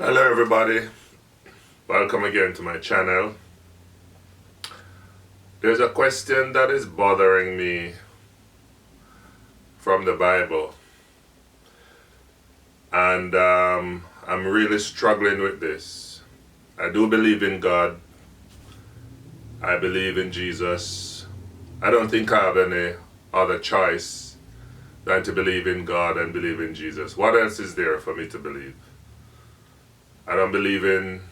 Hello everybody, welcome again to my channel. There's a question that is bothering me from the Bible, and I'm really struggling with this. I do believe in God, I believe in Jesus. I don't think I have any other choice than to believe in God and believe in Jesus. What else is there for me to believe? I don't believe in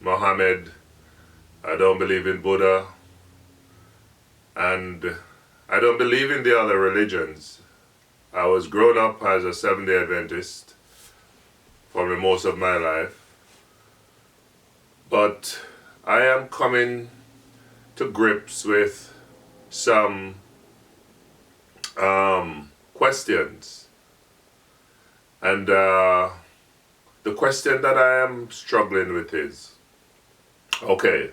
Muhammad, I don't believe in Buddha, and I don't believe in the other religions. I was grown up as a Seventh-day Adventist for most of my life, but I am coming to grips with some questions, and the question that I am struggling with is, okay,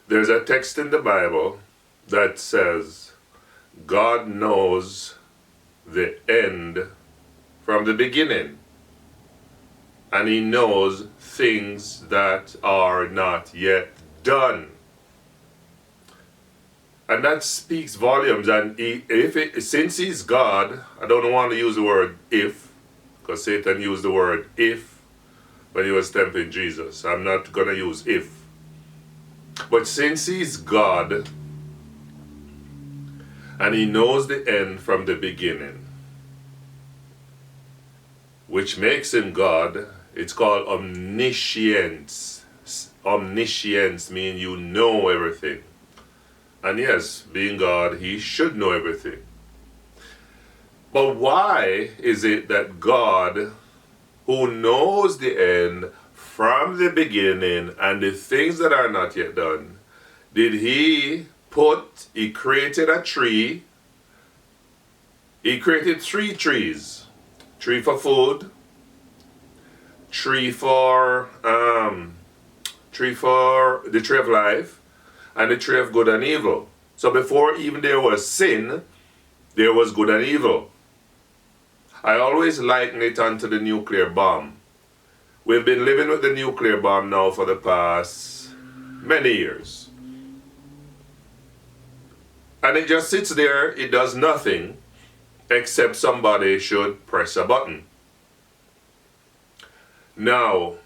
there's a text in the Bible that says God knows the end from the beginning, and He knows things that are not yet done. And that speaks volumes. And since He's God, I don't want to use the word if, because Satan used the word if when he was tempting Jesus. I'm not going to use if. But since He's God, and He knows the end from the beginning, which makes Him God, it's called omniscience. Omniscience means you know everything. And yes, being God, He should know everything. But why is it that God, who knows the end from the beginning and the things that are not yet done, He created a tree. He created 3 trees. Tree for food, tree for the tree of life, and the tree of good and evil. So before even there was sin, there was good and evil. I always liken it unto the nuclear bomb. We've been living with the nuclear bomb now for the past many years. And it just sits there, it does nothing, except somebody should press a button. Now,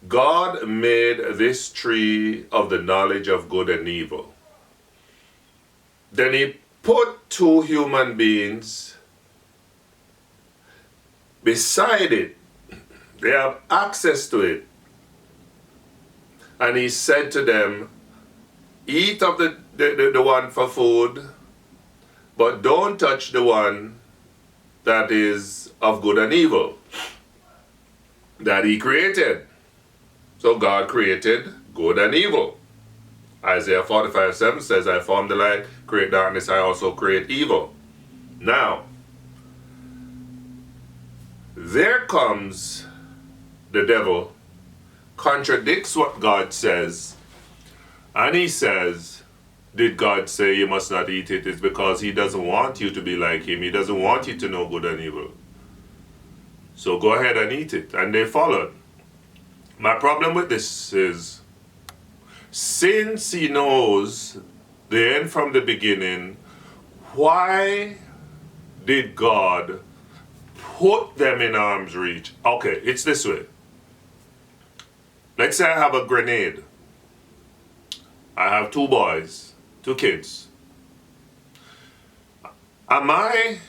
God made this tree of the knowledge of good and evil. Then He put 2 human beings beside it. They have access to it. And He said to them, eat of the one for food, but don't touch the one that is of good and evil, that He created. So God created good and evil. Isaiah 45:7 says, I form the light, create darkness, I also create evil. Now, there comes the devil, contradicts what God says, and he says, did God say you must not eat it? It's because He doesn't want you to be like Him. He doesn't want you to know good and evil. So go ahead and eat it. And they followed. My problem with this is, since He knows the end from the beginning, why did God put them in arm's reach? Okay, it's this way. Let's say I have a grenade. I have 2 boys, 2 kids. Am I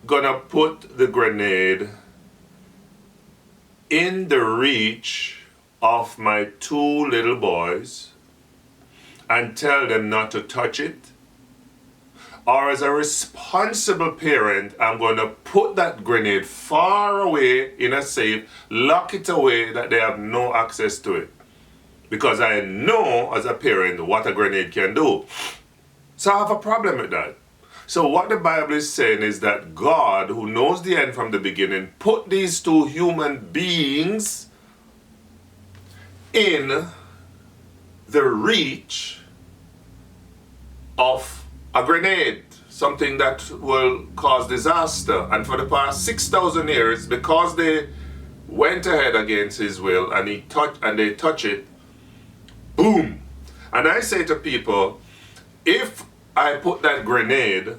gonna put the grenade in the reach of my 2 little boys and tell them not to touch it? Or as a responsible parent, I'm going to put that grenade far away in a safe, lock it away that they have no access to it? Because I know as a parent what a grenade can do. So I have a problem with that. So what the Bible is saying is that God, who knows the end from the beginning, put these 2 human beings in the reach of a grenade, something that will cause disaster. And for the past 6,000 years, because they went ahead against his will, and they touch it, boom. And I say to people, if I put that grenade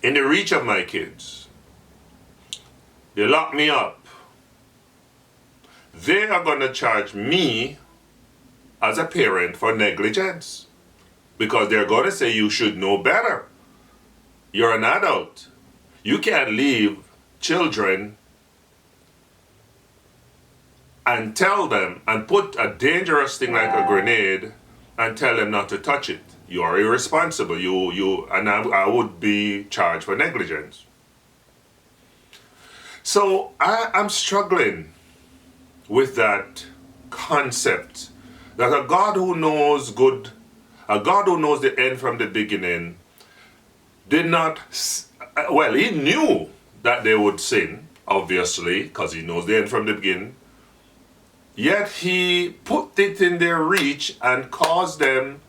in the reach of my kids, they lock me up, they are going to charge me as a parent for negligence, because they're going to say you should know better. You're an adult. You can't leave children and tell them and put a dangerous thing like a grenade and tell them not to touch it. You are irresponsible. And I would be charged for negligence. So I'm struggling with that concept that a God who knows good, a God who knows the end from the beginning, did not, well, he knew that they would sin, obviously, because he knows the end from the beginning. Yet he put it in their reach and caused them,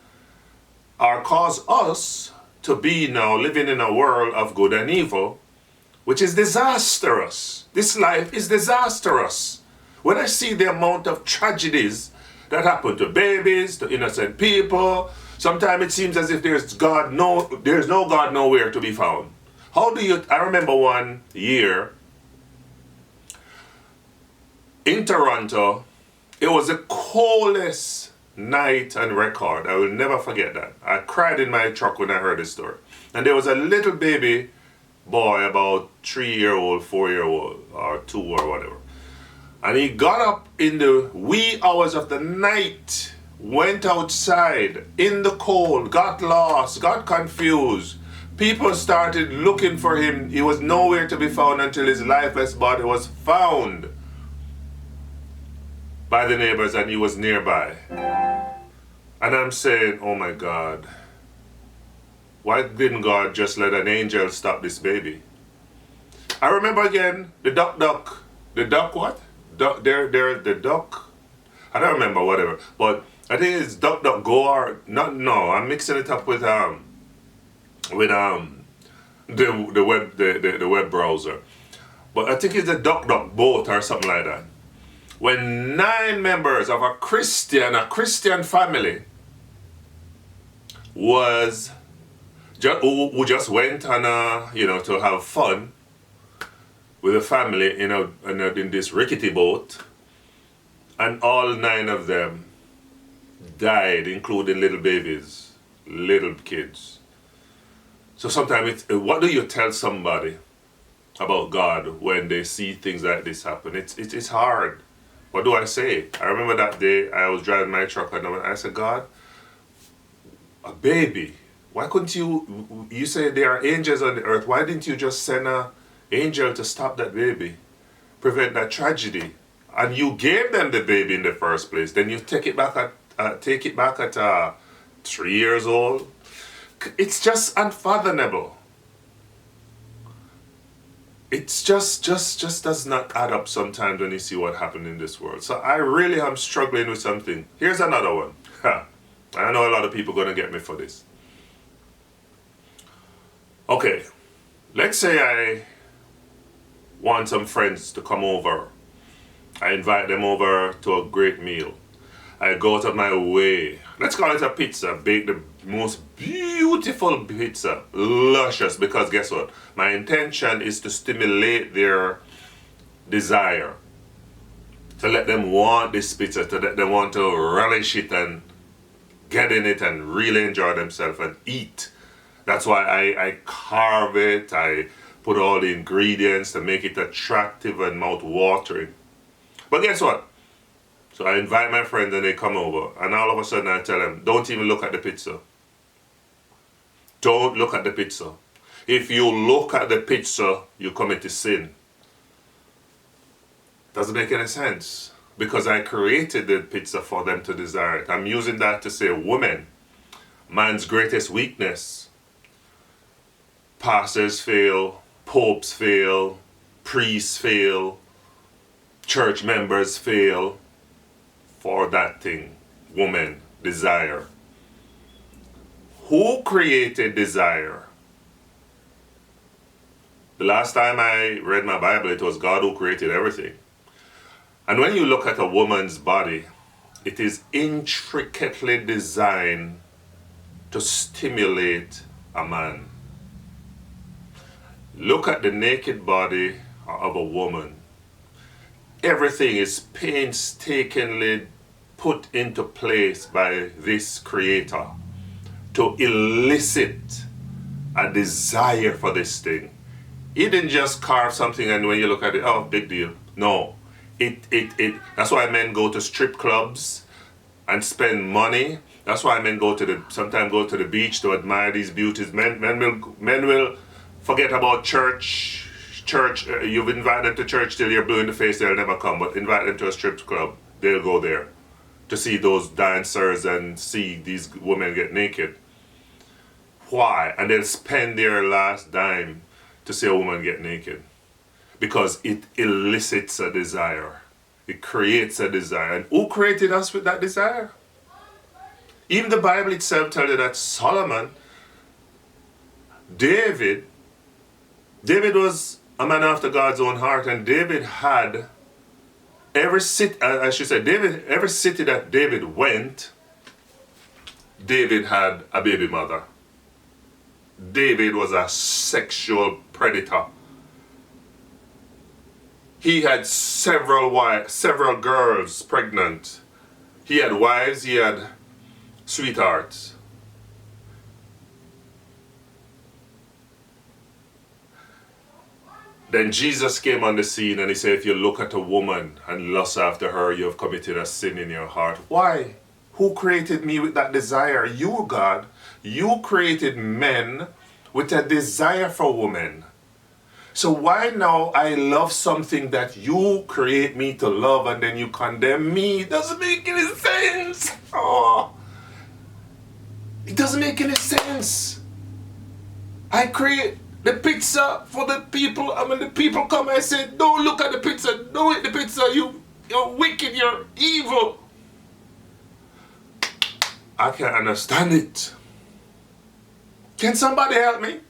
or caused us, to be now living in a world of good and evil, which is disastrous. This life is disastrous. When I see the amount of tragedies that happen to babies, to innocent people, sometimes it seems as if there's no God nowhere to be found. I remember one year in Toronto, it was the coldest night on record. I will never forget that. I cried in my truck when I heard this story. And there was a little baby boy, about 3-year-old, 4-year-old, or 2 or whatever. And he got up in the wee hours of the night, went outside in the cold, got lost, got confused. People started looking for him. He was nowhere to be found until his lifeless body was found by the neighbors, and he was nearby. And I'm saying, oh my God, why didn't God just let an angel stop this baby? I remember again, the duck what? The duck, I don't remember, whatever. But I think it's DuckDuckGo or, no, I'm mixing it up with the web browser. But I think it's the DuckDuckBoat or something like that. When 9 members of a Christian family who just went on to have fun with the family in this rickety boat, and all 9 of them died, including little babies, little kids. So sometimes what do you tell somebody about God when they see things like this happen? It's hard. What do I say? I remember that day I was driving my truck and I said, God, a baby, why couldn't you say there are angels on the earth, why didn't you just send an angel to stop that baby, prevent that tragedy? And you gave them the baby in the first place, then you take it back at 3 years old. It's just unfathomable. It's just does not add up sometimes when you see what happened in this world. So I really am struggling with something. Here's another one. I know a lot of people are going to get me for this. Okay, let's say I want some friends to come over. I invite them over to a great meal. I go out of my way. Let's call it a pizza. Bake the most beautiful pizza. Luscious. Because guess what? My intention is to stimulate their desire. To let them want this pizza. To let them want to relish it and get in it and really enjoy themselves and eat. That's why I carve it. I put all the ingredients to make it attractive and mouth-watering. But guess what? So I invite my friends and they come over, and all of a sudden I tell them, don't even look at the pizza. Don't look at the pizza. If you look at the pizza, you commit a sin. Doesn't make any sense, because I created the pizza for them to desire it. I'm using that to say women, man's greatest weakness. Pastors fail, popes fail, priests fail, church members fail for that thing, woman, desire. Who created desire? The last time I read my Bible, it was God who created everything. And when you look at a woman's body, it is intricately designed to stimulate a man. Look at the naked body of a woman. Everything is painstakingly put into place by this creator to elicit a desire for this thing. He didn't just carve something and when you look at it, oh, big deal. No. That's why men go to strip clubs and spend money. That's why men sometimes go to the beach to admire these beauties. Men will forget about church. You've invited them to church till you're blue in the face, they'll never come. But invite them to a strip club, they'll go there to see those dancers and see these women get naked. Why? And they'll spend their last dime to see a woman get naked. Because it elicits a desire. It creates a desire. And who created us with that desire? Even the Bible itself tells you that Solomon, David was a man after God's own heart, and David had every city that David went, David had a baby mother. David was a sexual predator. He had several girls pregnant. He had wives, he had sweethearts. Then Jesus came on the scene and he said, if you look at a woman and lust after her, you have committed a sin in your heart. Why? Who created me with that desire? You, God. You created men with a desire for women. So why now I love something that you create me to love and then you condemn me? It doesn't make any sense. Oh, it doesn't make any sense. I create the pizza for the people, and when the people come, I say, don't look at the pizza, don't eat the pizza, you're wicked, you're evil. I can't understand it. Can somebody help me?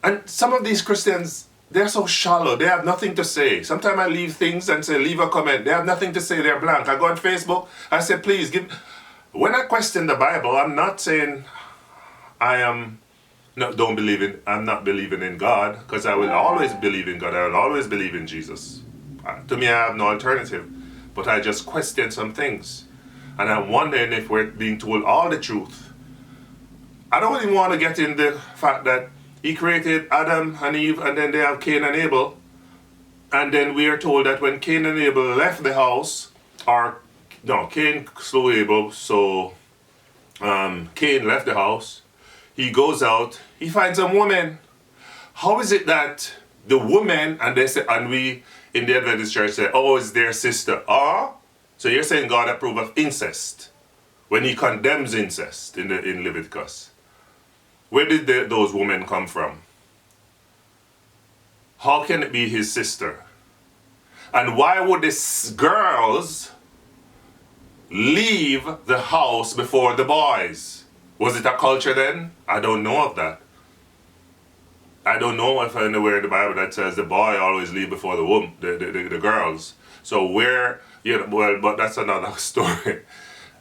And some of these Christians, they're so shallow, they have nothing to say. Sometimes I leave things and say, leave a comment. They have nothing to say, they're blank. I go on Facebook, I say, please give. When I question the Bible, I'm not saying I'm not believing in God, because I will always believe in God. I will always believe in Jesus. To me, I have no alternative. But I just question some things. And I'm wondering if we're being told all the truth. I don't even want to get in the fact that he created Adam and Eve, and then they have Cain and Abel. And then we are told that when Cain and Abel left the house, Cain slew Abel, so Cain left the house. He goes out, he finds a woman. How is it that the woman, and we in the Adventist church say, oh, it's their sister. So you're saying God approves of incest when he condemns incest in Leviticus. Where did those women come from? How can it be his sister? And why would these girls leave the house before the boys? Was it a culture then? I don't know of that. I don't know if anywhere in the Bible that says the boy always leave before the girls. So but that's another story.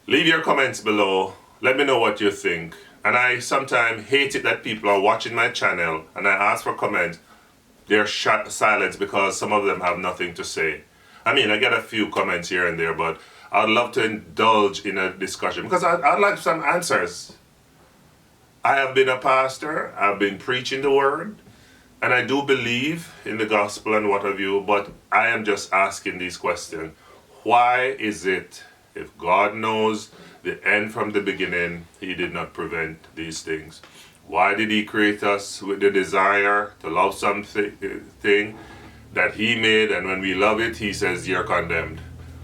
Leave your comments below. Let me know what you think. And I sometimes hate it that people are watching my channel and I ask for comments. They're silent because some of them have nothing to say. I mean, I get a few comments here and there, but I'd love to indulge in a discussion because I'd like some answers. I have been a pastor, I've been preaching the word, and I do believe in the gospel and what have you, but I am just asking these questions. Why is it, if God knows the end from the beginning, he did not prevent these things? Why did he create us with the desire to love something that he made, and when we love it, he says, you're condemned?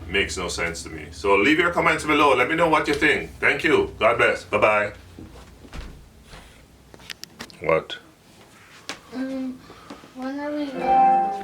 Makes no sense to me. So leave your comments below. Let me know what you think. Thank you. God bless. Bye-bye. What? When are we going?